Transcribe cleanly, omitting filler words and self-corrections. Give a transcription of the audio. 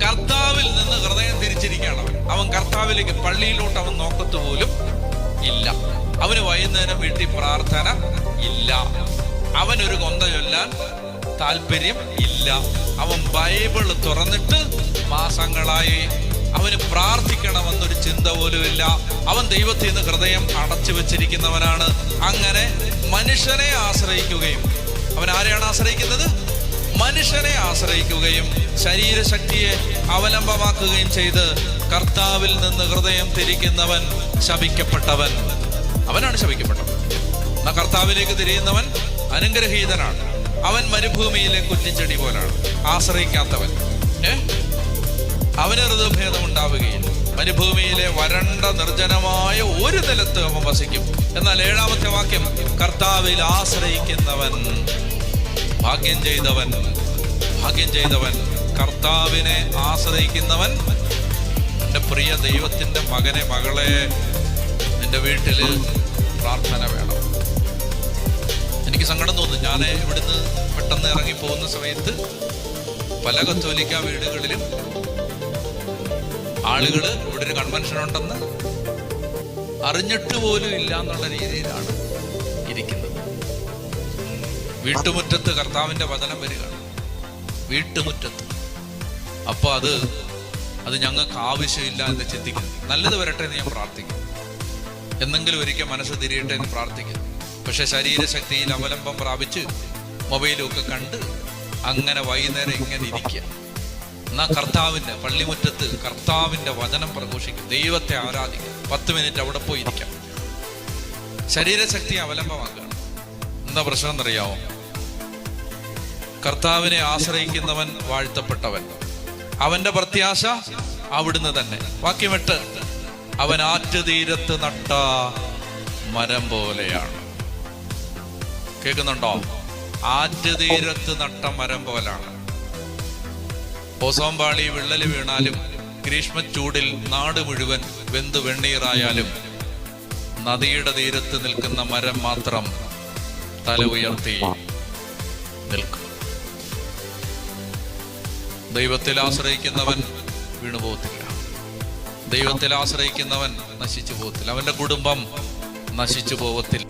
കർത്താവിൽ നിന്ന് ഹൃദയം തിരിച്ചിരിക്കുകയാണ് അവൻ കർത്താവിലേക്ക്, പള്ളിയിലോട്ട് അവൻ നോക്കത്ത് പോലും ഇല്ല. അവന് വൈകുന്നേരം വീട്ടിൽ പ്രാർത്ഥന ഇല്ല. അവനൊരു കൊന്ത ചൊല്ലാൻ താല്പര്യം ഇല്ല. അവൻ ബൈബിൾ തുറന്നിട്ട് മാസങ്ങളായി. അവന് പ്രാർത്ഥിക്കണമെന്നൊരു ചിന്ത പോലുമില്ല. അവൻ ദൈവത്തിൽ നിന്ന് ഹൃദയം അടച്ചു വെച്ചിരിക്കുന്നവനാണ്. അങ്ങനെ മനുഷ്യനെ ആശ്രയിക്കുകയും, അവൻ ആരെയാണ് ആശ്രയിക്കുന്നത്? മനുഷ്യനെ ആശ്രയിക്കുകയും ശരീരശക്തിയെ അവലംബമാക്കുകയും ചെയ്ത് കർത്താവിൽ നിന്ന് ഹൃദയം തിരിക്കുന്നവൻ ശപിക്കപ്പെട്ടവൻ. അവനാണ് ശപിക്കപ്പെട്ടവൻ. എന്നാൽ കർത്താവിലേക്ക് തിരിയുന്നവൻ അനുഗ്രഹീതനാണ്. അവൻ മരുഭൂമിയിലെ കുറ്റിച്ചെടി പോലാണ്, ആശ്രയിക്കാത്തവൻ. അവന് ഋതുഭേദം ഉണ്ടാവുകയില്ല. മരുഭൂമിയിലെ വരണ്ട നിർജ്ജനമായ ഒരു നിലത്ത് അവൻ വസിക്കും. എന്നാൽ 7-ാമത്തെ വാക്യം, കർത്താവിൽ ആശ്രയിക്കുന്നവൻ ഭാഗ്യം ചെയ്തവൻ. ഭാഗ്യം ചെയ്തവൻ, കർത്താവിനെ ആശ്രയിക്കുന്നവൻ. എൻ്റെ പ്രിയ ദൈവത്തിൻ്റെ മകനെ, മകളെ, നിന്റെ വീട്ടില് പ്രാർത്ഥന വേണം. എനിക്ക് സങ്കടം തോന്നും. ഞാൻ ഇവിടുന്ന് പെട്ടെന്ന് ഇറങ്ങിപ്പോകുന്ന സമയത്ത് പല കത്തോലിക്ക വീടുകളിലും ആളുകൾ ഇവിടെ ഒരു കൺവെൻഷൻ ഉണ്ടെന്ന് അറിഞ്ഞിട്ട് പോലും ഇല്ല എന്നുള്ള രീതിയിലാണ് ഇരിക്കുന്നത്. വീട്ടുമുറ്റത്ത് കർത്താവിന്റെ വചനം വരികയാണ്, വീട്ടുമുറ്റത്ത്. അപ്പൊ അത് ഞങ്ങൾക്ക് ആവശ്യമില്ല എന്ന് ചിന്തിക്കുന്നു. നല്ലത് വരട്ടെ എന്ന് ഞാൻ പ്രാർത്ഥിക്കുന്നു. എന്നെങ്കിലും ഒരിക്കൽ മനസ്സ് തിരിയട്ടെ എന്ന് പ്രാർത്ഥിക്കുന്നു. പക്ഷെ ശരീരശക്തിയിൽ അവലംബം പ്രാപിച്ച് മൊബൈലും ഒക്കെ കണ്ട് അങ്ങനെ വൈകുന്നേരം ഇങ്ങനെ ഇരിക്കുക. എന്നാ കർത്താവിന്റെ പള്ളിമുറ്റത്ത് കർത്താവിന്റെ വചനം പ്രഘോഷിക്കും, ദൈവത്തെ ആരാധിക്കും. 10 മിനിറ്റ് അവിടെ പോയി ഇരിക്കാം. ശരീരശക്തിയെ അവലംബമാക്കുകയാണ്. എന്താ പ്രശ്നം എന്നറിയാമോ? കർത്താവിനെ ആശ്രയിക്കുന്നവൻ വാഴ്ത്തപ്പെട്ടവൻ. അവന്റെ പ്രത്യാശ അവിടുന്ന് തന്നെ. വാക്യം 8, അവൻ ആറ്റുതീരത്ത് നട്ട മരം പോലെയാണ്. കേൾക്കുന്നുണ്ടോ? ആറ്റുതീരത്ത് നട്ട മരം പോലാണ്. ഓസോംപാളി വിള്ളല് വീണാലും, ഗ്രീഷ്മച്ചൂടിൽ നാട് മുഴുവൻ വെന്തു വെണ്ണീറായാലും, നദിയുടെ തീരത്ത് നിൽക്കുന്ന മരം മാത്രം തല ഉയർത്തി നിൽക്കും. ദൈവത്തിൽ ആശ്രയിക്കുന്നവൻ വീണുപോകത്തില്ല. ദൈവത്തിൽ ആശ്രയിക്കുന്നവൻ നശിച്ചു പോകത്തില്ല. അവന്റെ കുടുംബം നശിച്ചു പോകത്തില്ല.